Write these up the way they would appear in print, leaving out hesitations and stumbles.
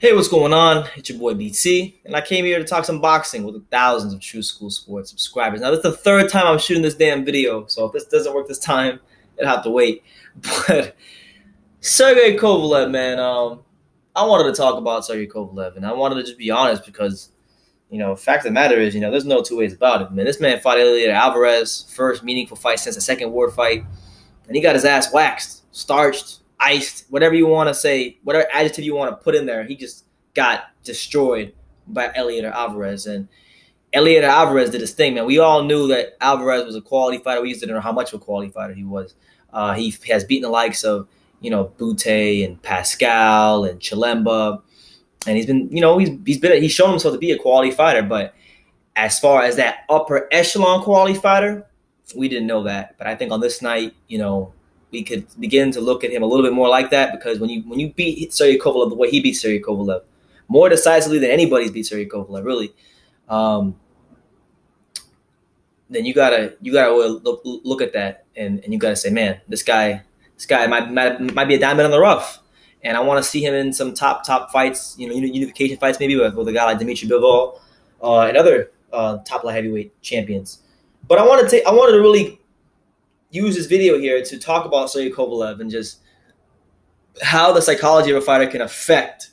Hey, what's going on? It's your boy BT, and I came here to talk some boxing with thousands of True School Sports subscribers. Now, this is the third time I'm shooting this damn video, so if this doesn't work this time, it'll have to wait. But Sergey Kovalev, man, I wanted to talk about Sergey Kovalev, and I wanted to just be honest because, fact of the matter is, there's no two ways about it, man. This man fought Elliot Alvarez, first meaningful fight since the second Ward fight, and he got his ass waxed, starched, iced, whatever you want to say, whatever adjective you want to put in there. He just got destroyed by Elliot Alvarez. And Elliot Alvarez did his thing, man. We all knew that Alvarez was a quality fighter. We just didn't know how much of a quality fighter he was. He has beaten the likes of, Butte and Pascal and Chilemba. And he's been, he's shown himself to be a quality fighter. But as far as that upper echelon quality fighter, we didn't know that. But I think on this night, we could begin to look at him a little bit more like that, because when you beat Sergey Kovalev the way he beat Sergey Kovalev, more decisively than anybody's beat Sergey Kovalev, really, then you gotta look at that and you gotta say, man, this guy might be a diamond in the rough, and I want to see him in some top fights, unification fights maybe with a guy like Dmitry Bivol and other top light heavyweight champions. But I wanted to really use this video here to talk about Sergey Kovalev and just how the psychology of a fighter can affect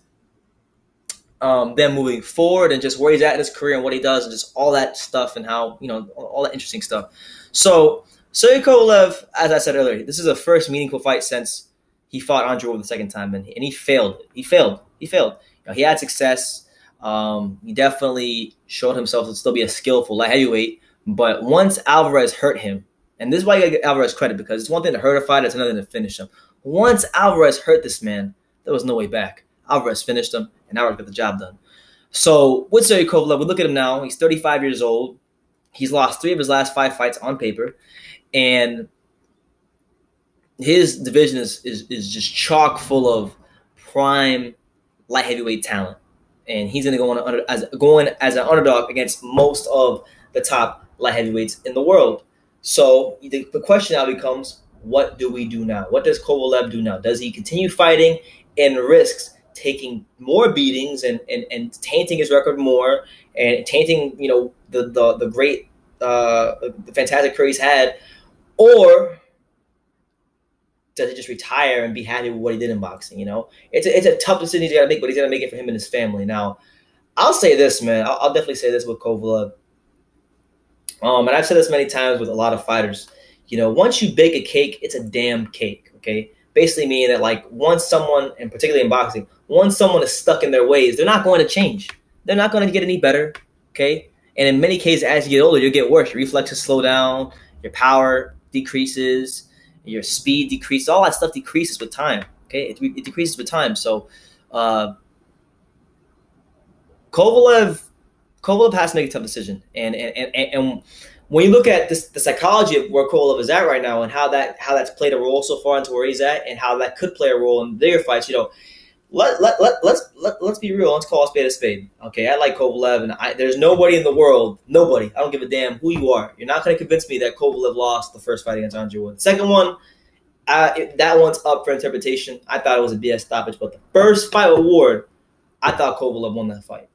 them moving forward, and just where he's at in his career and what he does and just all that stuff, and how, all that interesting stuff. So Sergey Kovalev, as I said earlier, this is a first meaningful fight since he fought Andre Ward the second time, and he failed. He failed. He had success. He definitely showed himself to still be a skillful light heavyweight, but once Alvarez hurt him, and this is why you gotta give Alvarez credit, because it's one thing to hurt a fighter, it's another thing to finish him. Once Alvarez hurt this man, there was no way back. Alvarez finished him, and Alvarez got the job done. So with Sergey Kovalev, we look at him now. He's 35 years old. He's lost 3 of his last 5 fights on paper, and his division is just chock full of prime light heavyweight talent, and he's going to go as an underdog against most of the top light heavyweights in the world. So the question now becomes, what do we do now? What does Kovalev do now? Does he continue fighting and risks taking more beatings and tainting his record more, and tainting, the great, the fantastic career he's had? Or does he just retire and be happy with what he did in boxing? It's a tough decision he's got to make, but he's got to make it for him and his family. Now, I'll say this, man. I'll definitely say this with Kovalev. And I've said this many times with a lot of fighters. Once you bake a cake, it's a damn cake, okay? Basically meaning that, like, once someone, and particularly in boxing, once someone is stuck in their ways, they're not going to change. They're not going to get any better, okay? And in many cases, as you get older, you'll get worse. Your reflexes slow down, your power decreases, your speed decreases. All that stuff decreases with time, okay? It decreases with time. So Kovalev has to make a tough decision, and when you look at the psychology of where Kovalev is at right now, and how that's played a role so far into where he's at, and how that could play a role in bigger fights, let's be real. Let's call a spade a spade. Okay, I like Kovalev, and there's nobody in the world, nobody. I don't give a damn who you are. You're not going to convince me that Kovalev lost the first fight against Andre Ward. The second one, that one's up for interpretation. I thought it was a BS stoppage, but the first fight with Ward, I thought Kovalev won that fight.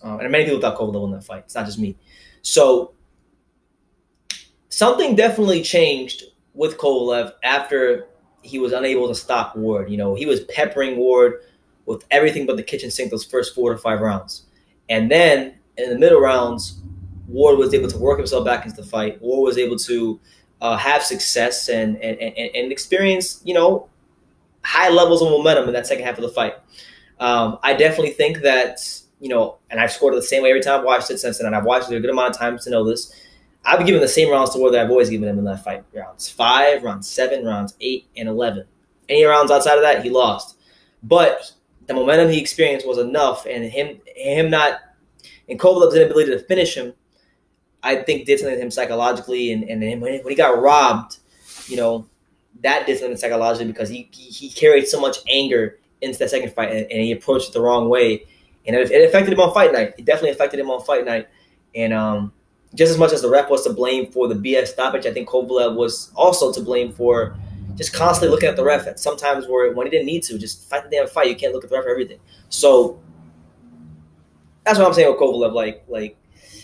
And many people thought Kovalev won that fight. It's not just me. So something definitely changed with Kovalev after he was unable to stop Ward. He was peppering Ward with everything but the kitchen sink those first 4 to 5 rounds. And then in the middle rounds, Ward was able to work himself back into the fight. Ward was able to have success and experience, high levels of momentum in that second half of the fight. I definitely think that, and I've scored it the same way every time I've watched it since then, and I've watched it a good amount of times to know this. I've been given the same rounds to Ward that I've always given him in that fight. Rounds 5, rounds 7, rounds 8, and 11. Any rounds outside of that, he lost. But the momentum he experienced was enough, and Kovalev's inability to finish him, I think, did something to him psychologically, and when he got robbed, that did something psychologically, because he carried so much anger into that second fight, and he approached it the wrong way. And it affected him on fight night. It definitely affected him on fight night. And just as much as the ref was to blame for the BS stoppage, I think Kovalev was also to blame for just constantly looking at the ref at sometimes when he didn't need to. Just fight the damn fight. You can't look at the ref for everything. So that's what I'm saying with Kovalev. Like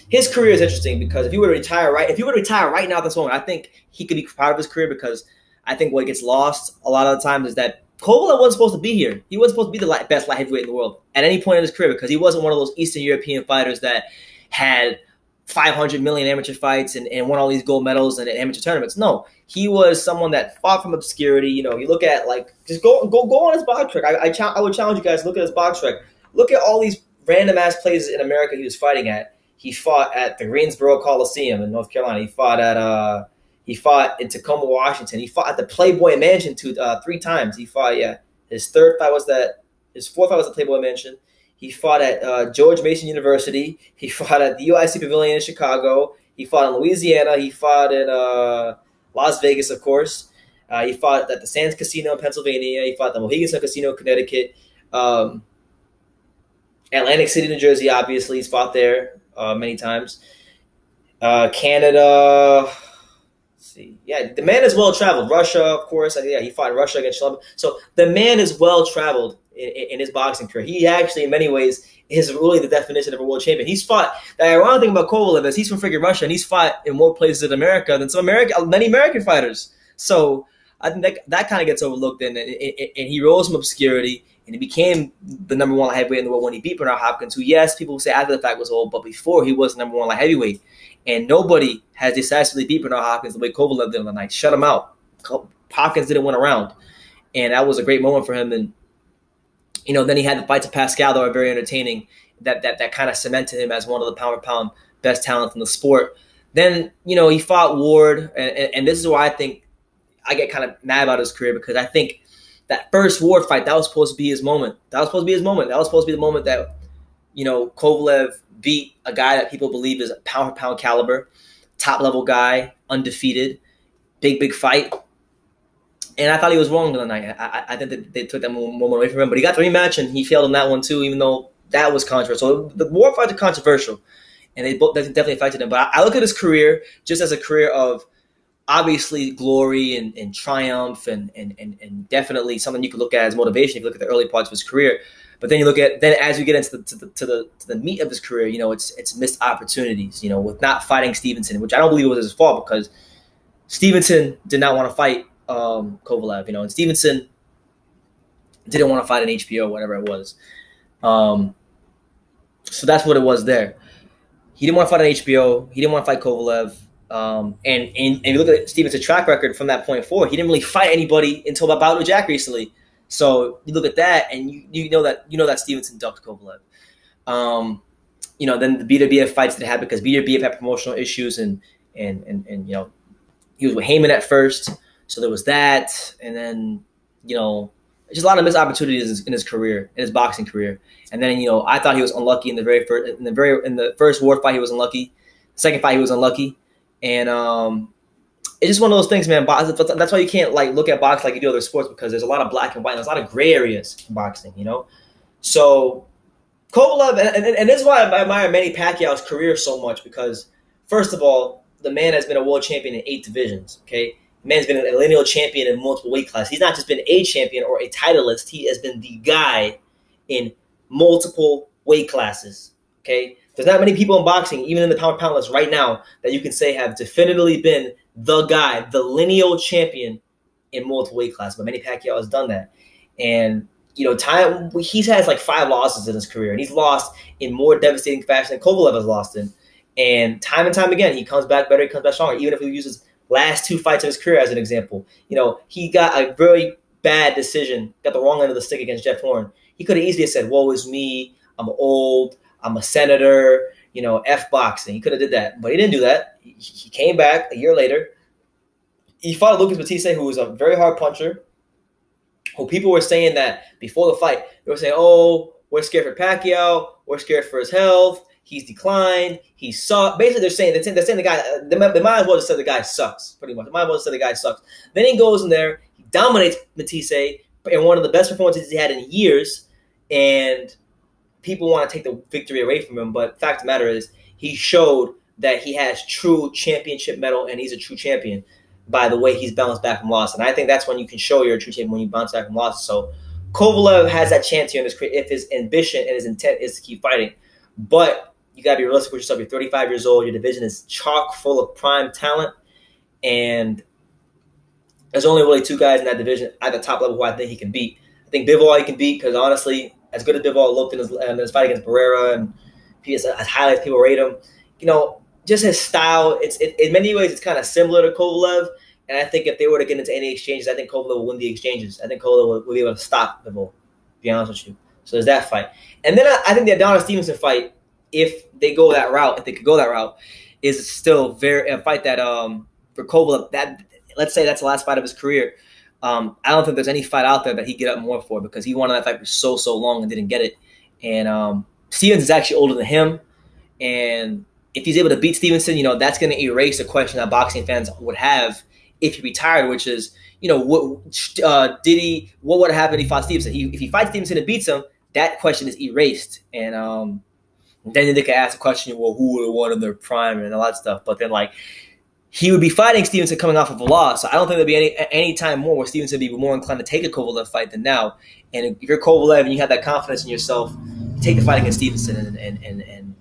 his career is interesting because if he were to retire right now at this moment, I think he could be proud of his career because I think what gets lost a lot of the times is that Kovalev wasn't supposed to be here. He wasn't supposed to be the best light heavyweight in the world at any point in his career because he wasn't one of those Eastern European fighters that had 500 million amateur fights and won all these gold medals in amateur tournaments. No, he was someone that fought from obscurity. You know, you look at just go on his box track. I would challenge you guys to look at his box track. Look at all these random ass places in America he was fighting at. He fought at the Greensboro Coliseum in North Carolina. He fought in Tacoma, Washington. He fought at the Playboy Mansion 3 times. He fought, his fourth fight was at the Playboy Mansion. He fought at George Mason University. He fought at the UIC Pavilion in Chicago. He fought in Louisiana. He fought in Las Vegas, of course. He fought at the Sands Casino in Pennsylvania. He fought at the Mohegan Sun Casino in Connecticut. Atlantic City, New Jersey, obviously. He's fought there many times. Canada. Let's see. Yeah, the man is well-traveled. Russia, of course. He fought in Russia against Shalom. So the man is well-traveled in his boxing career. He actually, in many ways, is really the definition of a world champion. He's fought. The ironic thing about Kovalev is he's from freaking Russia, and he's fought in more places in America than many American fighters. So I think that kind of gets overlooked, and he rose from obscurity, and he became the number 1 light heavyweight in the world when he beat Bernard Hopkins, who, yes, people will say after the fact was old, but before he was the number 1 light heavyweight. And nobody has decisively beat Bernard Hopkins the way Kovalev did on the night. Shut him out. Hopkins didn't win a round, and that was a great moment for him. And then he had the fights of Pascal that were very entertaining. That kind of cemented him as one of the pound-for-pound best talents in the sport. Then, he fought Ward, and this is why I think I get kind of mad about his career, because I think that first Ward fight, that was supposed to be his moment. That was supposed to be the moment that, Kovalev beat a guy that people believe is a pound-for-pound caliber, top-level guy, undefeated, big fight. And I thought he was wrong the night. I think that they took that moment away from him. But he got the rematch, and he failed on that one too, even though that was controversial. So the Ward fights are controversial, and they both definitely affected him. But I look at his career just as a career of obviously glory and triumph and definitely something you could look at as motivation if you look at the early parts of his career. But then you look at as we get into the meat of his career, it's missed opportunities. With not fighting Stevenson, which I don't believe was his fault, because Stevenson did not want to fight Kovalev, and Stevenson didn't want to fight an HBO, whatever it was. So that's what it was there. He didn't want to fight an HBO. He didn't want to fight Kovalev. And you look at Stevenson's track record from that point forward, he didn't really fight anybody until about Bout with Jack recently. So you look at that, and you know that Stevenson ducked Kovalev. Then the BWF fights that happened because BWF had promotional issues, and he was with Heyman at first, so there was that, and then just a lot of missed opportunities in his career, in his boxing career. And then I thought he was unlucky in the first Ward fight. He was unlucky. Second fight he was unlucky, and it's just one of those things, man. That's why you can't look at boxing like you do other sports, because there's a lot of black and white. And there's a lot of gray areas in boxing, So Kovalev, and this is why I admire Manny Pacquiao's career so much, because first of all, the man has been a world champion in 8 divisions. Okay, the man's been a lineal champion in multiple weight classes. He's not just been a champion or a titleist. He has been the guy in multiple weight classes. Okay, there's not many people in boxing, even in the pound list right now, that you can say have definitively been the guy, the lineal champion in multiple weight classes. But Manny Pacquiao has done that. And, he's had 5 losses in his career, and he's lost in more devastating fashion than Kovalev has lost in. And time again, he comes back better, he comes back stronger. Even if he uses last 2 fights of his career as an example, he got a very bad decision, got the wrong end of the stick against Jeff Horn. He could have easily said, woe is me, I'm old, I'm a senator, F boxing. He could have did that, but he didn't do that. He came back a year later. He fought Lucas Batiste, who was a very hard puncher, who people were saying that before the fight, they were saying, oh, we're scared for Pacquiao, we're scared for his health, he's declined, he sucks. Basically, they're saying the guy, they might as well just say the guy sucks, pretty much. They might as well just say the guy sucks. Then he goes in there, he dominates Batiste in one of the best performances he had in years, and people want to take the victory away from him, but the fact of the matter is he showed that he has true championship mettle, and he's a true champion by the way he's bounced back from loss. And I think that's when you can show you're a true champion, when you bounce back from losses. So Kovalev has that chance here in his career if his ambition and his intent is to keep fighting. But you got to be realistic with yourself. You're 35 years old. Your division is chock full of prime talent. And there's only really 2 guys in that division at the top level who I think he can beat. I think Bivol he can beat because, honestly, as good as Bivol looked in his fight against Barrera and as highly as people rate him, just his style, in many ways, it's kind of similar to Kovalev. And I think if they were to get into any exchanges, I think Kovalev will win the exchanges. I think Kovalev will be able to stop Bivol, to be honest with you. So there's that fight. And then I think the Adonis Stevenson fight, if they go that route, if they could go that route, is still a fight that for Kovalev, that let's say that's the last fight of his career. I don't think there's any fight out there that he'd get up more for because he wanted that fight for so long and didn't get it. And Stevenson is actually older than him. And if he's able to beat Stevenson, that's going to erase the question that boxing fans would have if he retired, which is, what would happen if he fought Stevenson? If he fights Stevenson and beats him, that question is erased. And then they could ask the question, well, who would have won in their prime and all that stuff. But then, he would be fighting Stevenson coming off of a loss. So I don't think there'd be any time more where Stevenson would be more inclined to take a Kovalev fight than now. And if you're Kovalev and you have that confidence in yourself, take the fight against Stevenson and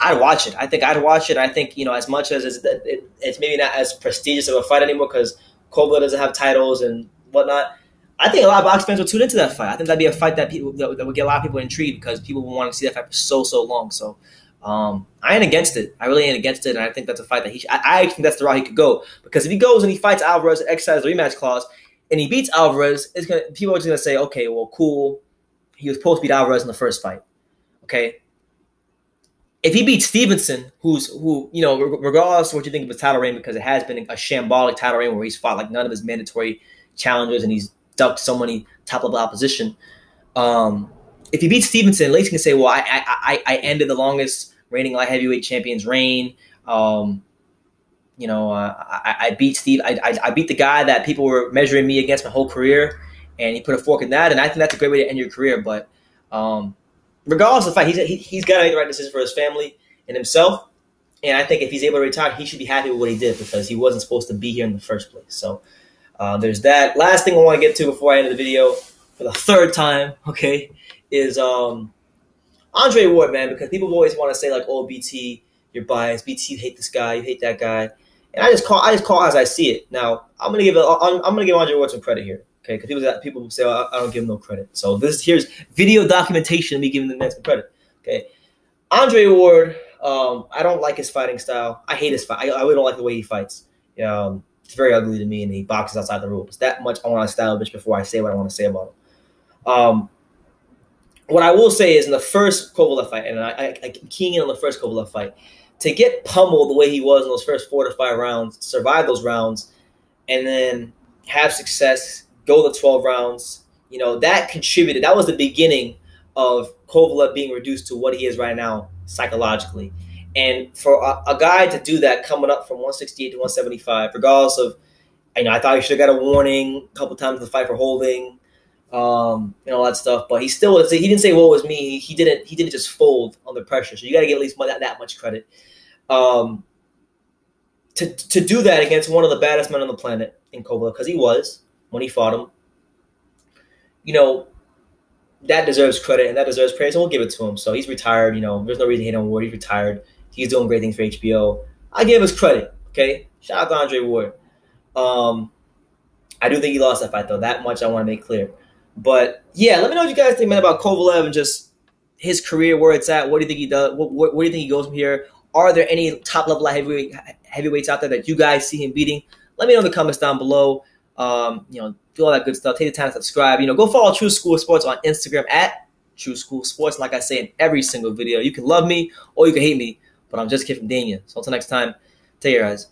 I'd watch it. I think I'd watch it. I think, as much as it's maybe not as prestigious of a fight anymore because Kovalev doesn't have titles and whatnot, I think a lot of boxing fans will tune into that fight. I think that'd be a fight that would get a lot of people intrigued because people will want to see that fight for so long. So I ain't against it. I really ain't against it, and I think that's a fight that I think that's the route he could go. Because if he goes and he fights Alvarez and exercises the rematch clause, and he beats Alvarez, people are just gonna say, okay, well, cool. He was supposed to beat Alvarez in the first fight. Okay. If he beats Stevenson, who regardless of what you think of his title reign, because it has been a shambolic title reign where he's fought none of his mandatory challengers and he's ducked so many top level opposition. If he beats Stevenson, at least he can say, well, I ended the longest reigning light heavyweight champion's reign. I beat Steve. I beat the guy that people were measuring me against my whole career, and he put a fork in that. And I think that's a great way to end your career. But regardless of the fight, he's got to make the right decision for his family and himself. And I think if he's able to retire, he should be happy with what he did because he wasn't supposed to be here in the first place. So there's that. Last thing I want to get to before I end the video for the 3rd time, okay, is Andre Ward, man, because people always want to say oh, BT, you're biased. BT, you hate this guy, you hate that guy, and I just call as I see it. Now I'm gonna give Andre Ward some credit here, okay? Because people say I don't give him no credit. So here's video documentation of me giving the man some credit, okay? Andre Ward, I don't like his fighting style. I hate his fight. I really don't like the way he fights. It's very ugly to me, and he boxes outside the rules. That much I want to establish before I say what I want to say about him. What I will say is in the first Kovalev fight, and I keying in on the first Kovalev fight, to get pummeled the way he was in those first 4 to 5 rounds, survive those rounds, and then have success, go the 12 rounds, that contributed. That was the beginning of Kovalev being reduced to what he is right now psychologically. And for a guy to do that coming up from 168 to 175, regardless of, I thought he should have got a warning a couple times in the fight for holding, all that stuff. But he didn't say, "Woe is me." He didn't just fold under pressure. So you got to give at least that much credit. To do that against one of the baddest men on the planet in Kovalev, because he was when he fought him, that deserves credit and that deserves praise, and we'll give it to him. So he's retired. There's no reason to hate on Ward. He's retired. He's doing great things for HBO. I give us credit. Okay, shout out to Andre Ward. I do think he lost that fight though. That much I want to make clear. But yeah, let me know what you guys think, man, about Kovalev and just his career, where it's at. What do you think he does? Where do you think he goes from here? Are there any top level heavyweights out there that you guys see him beating? Let me know in the comments down below. Do all that good stuff. Take the time to subscribe. Go follow True School Sports on Instagram at True School Sports. Like I say in every single video, you can love me or you can hate me, but I'm just a kid from Dania. So until next time, take care, guys.